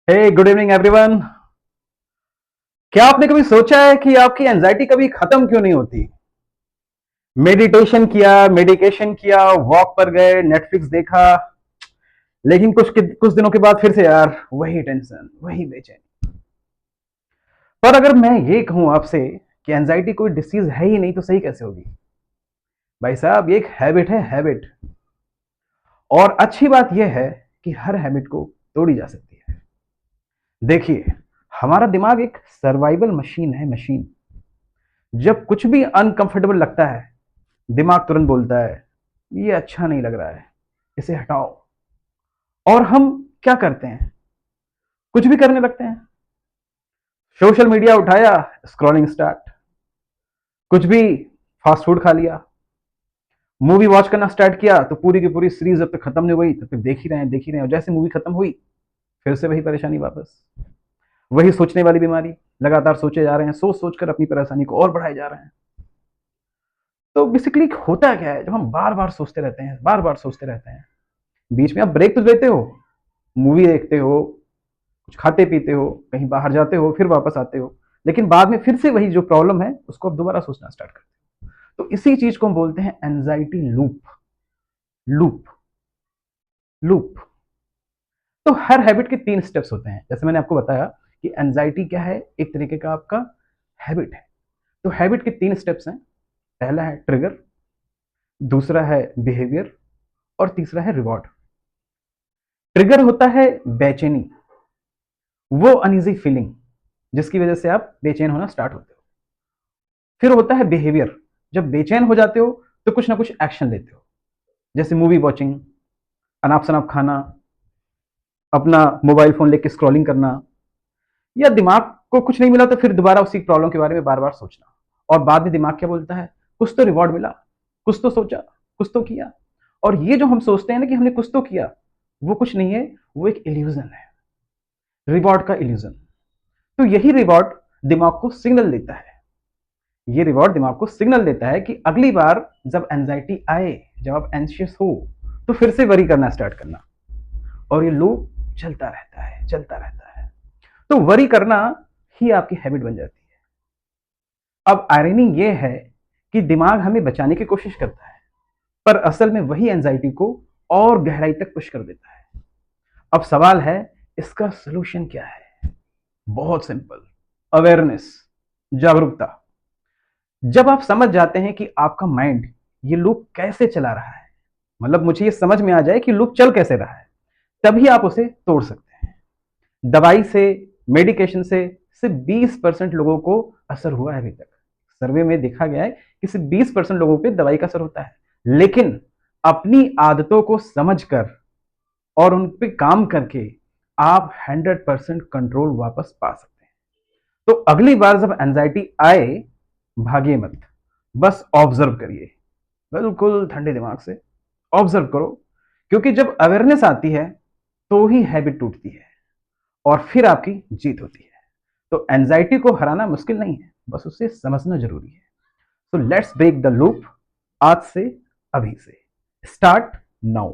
हे good evening everyone. क्या आपने कभी सोचा है कि आपकी एंजाइटी कभी खत्म क्यों नहीं होती? मेडिटेशन किया, मेडिकेशन किया, वॉक पर गए, नेटफ्लिक्स देखा, लेकिन कुछ दिनों के बाद फिर से यार वही टेंशन, वही बेचैनी। पर अगर मैं ये कहूं आपसे कि एंजाइटी कोई डिसीज है ही नहीं तो सही कैसे होगी? भाई साहब, ये एक हैबिट है, हैबिट। और अच्छी बात यह है कि हर हैबिट को तोड़ी जा सकती है। देखिए, हमारा दिमाग एक सर्वाइवल मशीन है, मशीन। जब कुछ भी अनकंफर्टेबल लगता है, दिमाग तुरंत बोलता है ये अच्छा नहीं लग रहा है, इसे हटाओ। और हम क्या करते हैं? कुछ भी करने लगते हैं। सोशल मीडिया उठाया, स्क्रॉलिंग स्टार्ट। कुछ भी, फास्ट फूड खा लिया। मूवी वॉच करना स्टार्ट किया तो पूरी की पूरी सीरीज जब तक खत्म नहीं हुई तब तक देख ही रहे हैं, देख ही रहे हैं। और जैसे मूवी खत्म हुई फिर से वही परेशानी वापस। वही सोचने वाली बीमारी। लगातार सोचे जा रहे हैं, सोच सोच कर अपनी परेशानी को और बढ़ाए जा रहे हैं। तो बेसिकली होता क्या है, जब हम बार बार सोचते रहते हैं, बार बार सोचते रहते हैं, बीच में आप ब्रेक तो लेते हो, मूवी देखते हो, कुछ खाते पीते हो, कहीं बाहर जाते हो, फिर वापस आते हो, लेकिन बाद में फिर से वही जो प्रॉब्लम है उसको आप दोबारा सोचना स्टार्ट करते हो। तो इसी चीज को हम बोलते हैं एंजाइटी लूप। Loop, loop. तो हर हैबिट के 3 स्टेप्स होते हैं। जैसे मैंने आपको बताया कि एंजाइटी क्या है, एक तरीके का आपका हैबिट है। तो हैबिट के 3 स्टेप्स हैं। पहला है ट्रिगर, दूसरा है बिहेवियर, और तीसरा है रिवॉर्ड। ट्रिगर होता है बेचैनी, वो अनईजी फीलिंग जिसकी वजह से आप बेचैन होना स्टार्ट होते हो। फिर होता है बिहेवियर, जब बेचैन हो जाते हो तो कुछ ना कुछ एक्शन लेते हो, जैसे मूवी वॉचिंग, अनाप शनाप खाना, अपना मोबाइल फोन लेके स्क्रॉलिंग करना, या दिमाग को कुछ नहीं मिला तो फिर दोबारा उसी प्रॉब्लम के बारे में बार बार सोचना। और बाद में दिमाग क्या बोलता है, कुछ तो रिवॉर्ड मिला, कुछ तो सोचा, कुछ तो किया। और ये जो हम सोचते हैं ना कि हमने कुछ तो किया, वो कुछ नहीं है, वो एक इल्यूजन है, रिवॉर्ड का इल्यूजन। तो यही रिवॉर्ड दिमाग को सिग्नल देता है। ये रिवॉर्ड दिमाग को सिग्नल देता है कि अगली बार जब एंजाइटी आए, जब आप एंशियस हो, तो फिर से वरी करना स्टार्ट करना। और ये लूप चलता रहता है, चलता रहता है। तो वरी करना ही आपकी हैबिट बन जाती है। अब आयरनी ये है कि दिमाग हमें बचाने की कोशिश करता है, पर असल में वही एंजाइटी को और गहराई तक पुश कर देता है। अब सवाल है, इसका सोल्यूशन क्या है? बहुत सिंपल, अवेयरनेस, जागरूकता। जब आप समझ जाते हैं कि आपका माइंड ये लूप कैसे चला रहा है, मतलब मुझे ये समझ में आ जाए कि लूप चल कैसे रहा है, तभी आप उसे तोड़ सकते हैं। दवाई से, मेडिकेशन से सिर्फ 20% लोगों को असर हुआ है अभी तक। सर्वे में देखा गया है कि सिर्फ 20% लोगों पे दवाई का असर होता है। लेकिन अपनी आदतों को समझकर और उन पे काम करके आप 100% कंट्रोल वापस पा सकते हैं। तो अगली बार जब एंजाइटी आए, भागिए मत, बस ऑब्जर्व करिए, बिल्कुल ठंडे दिमाग से ऑब्जर्व करो। क्योंकि जब अवेयरनेस आती है तो ही हैबिट टूटती है और फिर आपकी जीत होती है। तो एंजाइटी को हराना मुश्किल नहीं है, बस उसे समझना जरूरी है। तो लेट्स ब्रेक द लूप, आज से, अभी से, स्टार्ट नाउ।